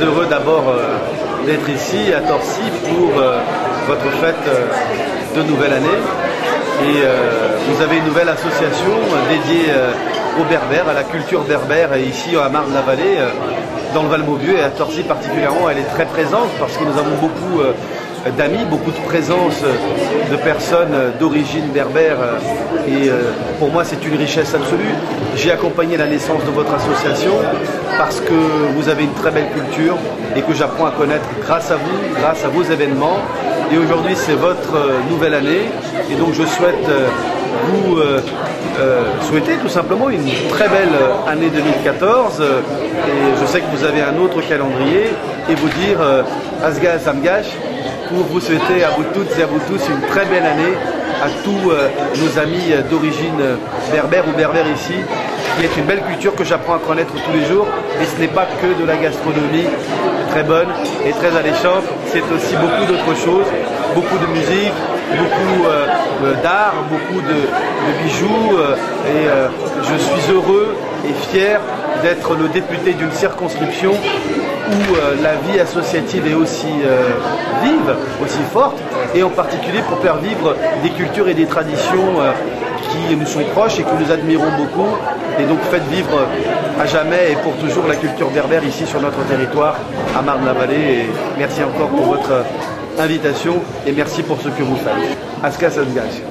heureux d'abord d'être ici à Torcy pour votre fête de nouvelle année. Et vous avez une nouvelle association dédiée aux berbères, à la culture berbère, ici à Marne-la-Vallée, dans le Val-Mauvieux et à Torcy particulièrement. Elle est très présente parce que nous avons beaucoup d'amis, beaucoup de présence de personnes d'origine berbère et pour moi c'est une richesse absolue. J'ai accompagné la naissance de votre association parce que vous avez une très belle culture et que j'apprends à connaître grâce à vous, grâce à vos événements. Et aujourd'hui c'est votre nouvelle année et donc je souhaite vous souhaiter tout simplement une très belle année 2014 et je sais que vous avez un autre calendrier et vous dire Asgaz Amgash pour vous souhaiter à vous toutes et à vous tous une très belle année, à tous nos amis d'origine berbère ou berbère ici, qui est une belle culture que j'apprends à connaître tous les jours. Et ce n'est pas que de la gastronomie très bonne et très alléchante, c'est aussi beaucoup d'autres choses, beaucoup de musique, beaucoup d'art, beaucoup de bijoux. Et je suis heureux et fier d'être le député d'une circonscription où la vie associative est aussi vive, aussi forte, et en particulier pour faire vivre des cultures et des traditions qui nous sont proches et que nous admirons beaucoup. Et donc faites vivre à jamais et pour toujours la culture berbère ici sur notre territoire, à Marne-la-Vallée. Et merci encore pour votre invitation et merci pour ce que vous faites. Asgaz Amgash.